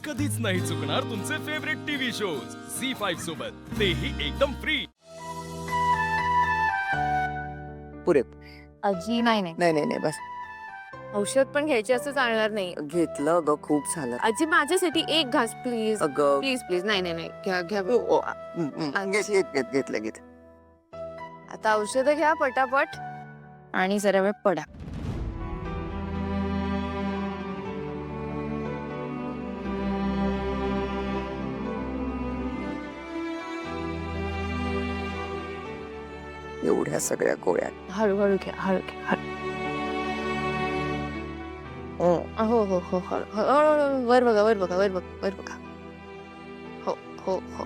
कधीच नाही चुकणार तुमचे फेवरेट टीव्ही शोज झी5 सोबत, तेही एकदम फ्री. पुरे आजी नाही नाही नाही नाही नाही बस औषध पण घ्यायचे असं चालणार नाही. घेतलं ग, खूप झालं आजी माझ्यासाठी एक घास प्लीज अगं. Please please. नाही नाही नाही घ्या घ्या. घेतलं घेत आता औषध घ्या पटापट आणि जरा वेळ पडा. एवढ्या सगळ्या गोळ्या हळूहळू घ्या हळू. हो हो हो हो हळू वर बघा वर बघा वर बघा वर बघा. हो हो हो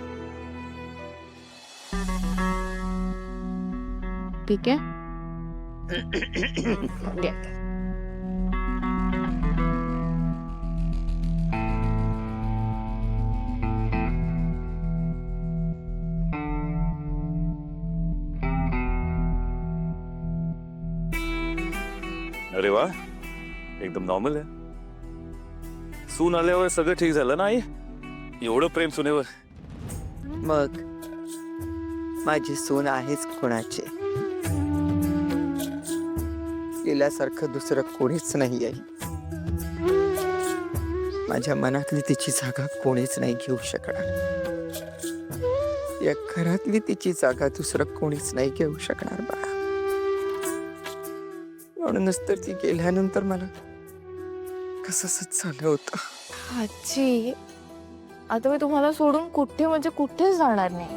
ठीक आहे. घ्या. अरे वा, एकदम नॉर्मल आहे. सून आल्यावर सगळं ठीक झालं ना आई? एवढं प्रेम सुनेवर. मग माझी सून आहेच कोणाची. तिल्यासारखं दुसरं कोणीच नाही आहे. माझ्या मनातली तिची जागा कोणीच नाही घेऊ शकणार. या घरातली तिची जागा दुसरं कोणीच नाही घेऊ शकणार बाळा. म्हणूनच तर ती गेल्यानंतर मला कसंच झालं होतं. आजी आता मी तुम्हाला सोडून कुठे म्हणजे कुठेच जाणार नाही.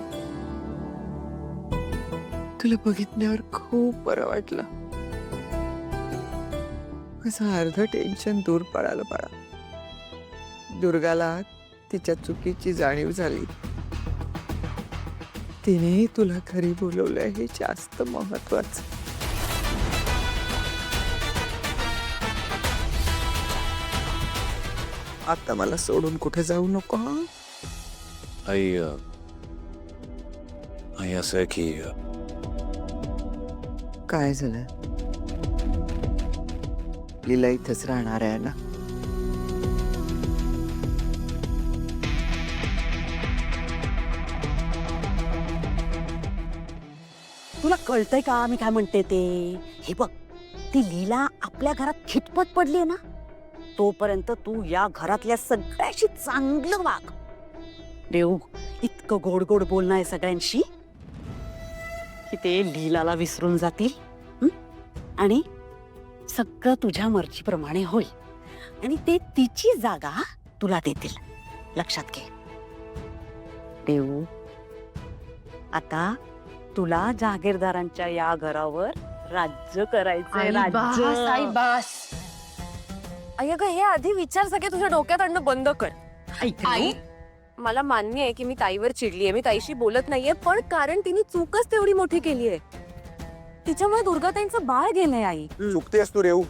तुला बघितल्यावर खूप बरं वाटलं. माझं अर्ध टेन्शन दूर पडालं बाळा. दुर्गाला तिच्या चुकीची जाणीव झाली. तिने तुला घरी बोलवलं हे जास्त महत्वाचं. आता मला सोडून कुठे जाऊ नको हा. आई आई असं आहे की काय झालं? लीला इथंच राहणार आहे ना? तुला कळतंय का मी काय म्हणते ते? हे बघ, ती लीला आपल्या घरात खितपत पडली ना, तोपर्यंत तू या घरातल्या सगळ्याशी चांगलं वाग. देव इतकं गोड गोड बोलणं आहे सगळ्यांशी की ते लीलाला विसरून जातील. आणि सगळं तुझ्या मर्जीप्रमाणे होईल आणि ते तिची जागा तुला देतील. लक्षात घे देव. आता तुला जहागीरदारांच्या या घरावर राज्य करायचंय. राज्य. अगं हे आधी विचार सगळे तुझ्या डोक्यात आणणं बंद कर. आई, मला मान्य आहे की मी ताईवर चिडलीये, मी ताईशी बोलत नाहीये, पण कारण तिने चूकच तेवढी मोठी केलीये. तिच्यामुळे दुर्गाताईंचं बाळ गेलंय. आई चुकतेस तू रेऊ.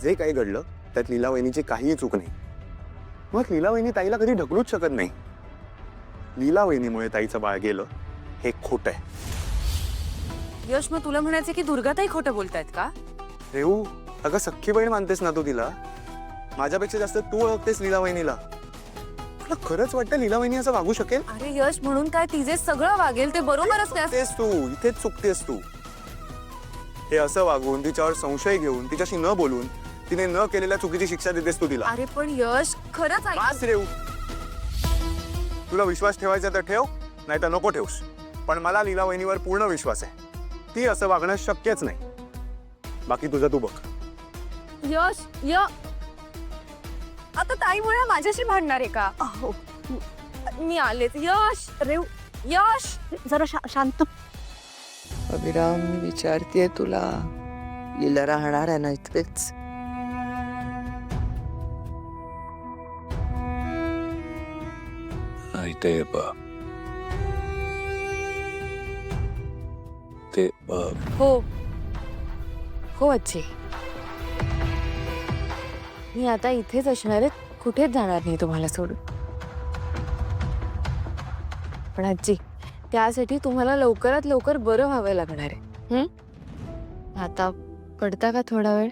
जे काही घडलं त्यात लीला वहिनीची काहीही चूक नाही. मग लीला वहिनी ताईला कधी ढकलूच शकत नाही. लीला वहिनीमुळे ताईचं बाळ गेलं हे खोट आहे. यश, मग तुला म्हणायचं की दुर्गाताई खोटं बोलतायत का? रेऊ, अगं सख्खी बहीण मानतेस ना तू तिला. माझ्यापेक्षा जास्त तू ओळखतेस लीला वहिनीला. तुला खरंच वाटतं लीला वहिनी असं वागू शकेल? अरे यश, म्हणून काय तिचे सगळं वागेल ते बरोबरच त्या. चुकतेस तू, इथेच चुकतेस तू. हे असं वागून तिच्यावर संशय घेऊन तिच्याशी न बोलून तिने न केलेल्या चुकीची शिक्षा देतेस तू तिला. अरे पण यश खरंच बास रेऊ. तुला विश्वास ठेवायचा तर ठेव, नाही तर नको ठेवूस. पण मला लीला वहिनीवर पूर्ण विश्वास आहे. ती असं वागणं शक्यच नाही. बाकी तुझं तू बघ. यश आता ताईमुळे माझ्याशी भांडणार आहे का? अहो, मी आलेच. यश रेव यश जरा शांत. अभिराम, मी विचारतेय तुला, लीला राहणार आहे ना इथेच? आई ते हो हो आजी, मी आता इथेच असणार आहे, कुठेच जाणार नाही तुम्हाला सोडून. पण आजी, त्यासाठी तुम्हाला लवकरात लवकर बरं व्हावं लागणार आहे. आता पडता का थोडा वेळ?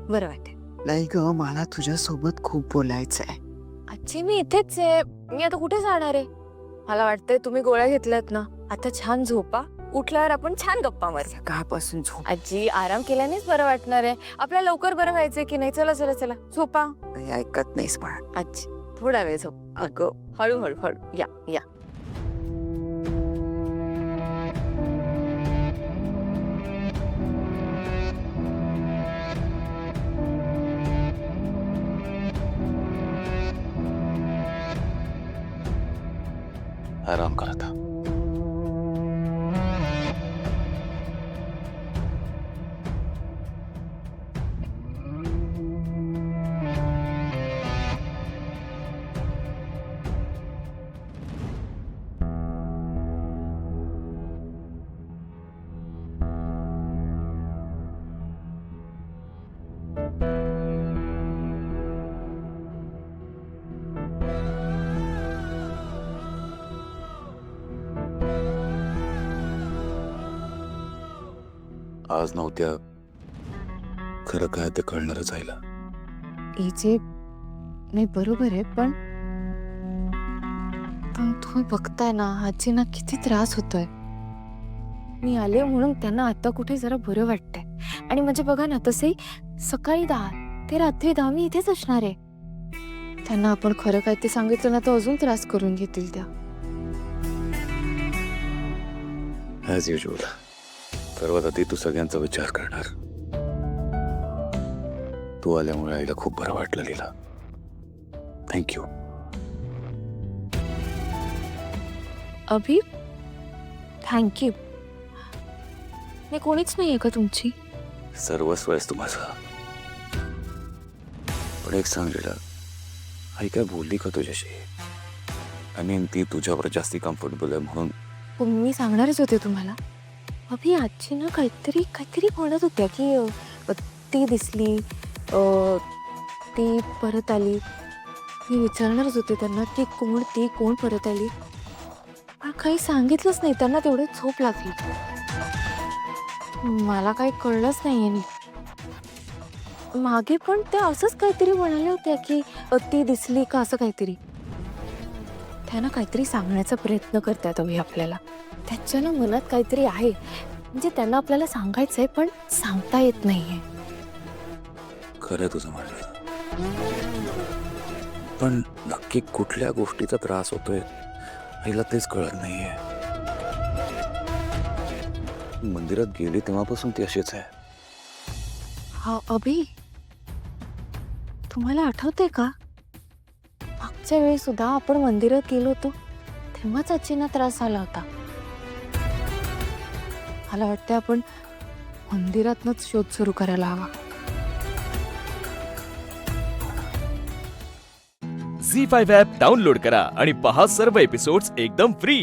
बरं वाटेल. नाही ग, मला तुझ्यासोबत खूप बोलायचं आहे. आजी मी इथेच आहे. मी आता कुठे जाणार आहे? मला वाटतंय तुम्ही गोळ्या घेतल्यात ना, आता छान झोपा. उठल्यावर आपण छान गप्पा मारू. सकाळपासून झोप आजी आराम केल्यानेच बरं वाटणार आहे. आपल्याला लवकर बरं व्हायचंय की नाही. चला चला चला झोपा. नाही, ऐकत नाहीस बाळा. आजी थोडा वेळ झोप. अगं हळू हळू हळू या या. आराम कर आता. आज नव्हत्या खरं काय ते कळणारच आईला. इथे नाही बरोबर आहे पण पण तुम्ही बघताय ना आजींना किती त्रास होतोय. मी आले म्हणून त्यांना आता कुठे जरा बरं वाटतंय. आणि म्हणजे बघा ना तसे सकाळी 10 ते रात्री 10 मी इथेच असणार आहे. त्यांना आपण खरं काय ते सांगितलं ना तर अजून त्रास करून घेतील त्या. ॲज युजल सर्वात आधी तू सगळ्यांचा विचार करणार. तू आल्यामुळे आईला खूप बरं वाटलं लीला. थँक्यू. अभि थँक्यू. मी कोणीच नाहीये का तुमची? सर्वस्व आहेस तू माझा. पण एक सांग लीला, आई काय बोलली का तुझ्याशी? आय मीन ती तुझ्यावर जास्ती कम्फर्टेबल आहे म्हणून. हो, मी सांगणारच होते तुम्हाला. अभि आजी ना काहीतरी म्हणत होत्या की ती दिसली, ती परत आली. मी विचारणारच होते त्यांना की कोण परत आली. पण काही सांगितलंच नाही. त्यांना तेवढे झोप लागली. मला काही कळलंच नाहीये नीट. मागे पण त्या असंच काहीतरी म्हणाल्या होत्या की ती दिसली का असं काहीतरी. त्यांना काहीतरी सांगण्याचा प्रयत्न करतात अभि आपल्याला. त्याच्या ना मनात काहीतरी आहे म्हणजे त्यांना आपल्याला सांगायचंय पण सांगता येत नाहीये. खरं तुझं म्हणणं, पण नक्की कुठल्या गोष्टीचा त्रास होतोय आईला तेच कळत नाहीये. मंदिरात गेली तेव्हापासून ती अशीच आहे. हा अभि तुम्हाला आठवतंय का मागच्या वेळी सुद्धा आपण मंदिरात गेलो होतो तेव्हाच आजींना त्रास झाला होता. मला वाटतं आपण मंदिरातनच शोध सुरू करायला हवा. झी 5 ॲप डाउनलोड करा आणि पहा सर्व एपिसोड्स एकदम फ्री.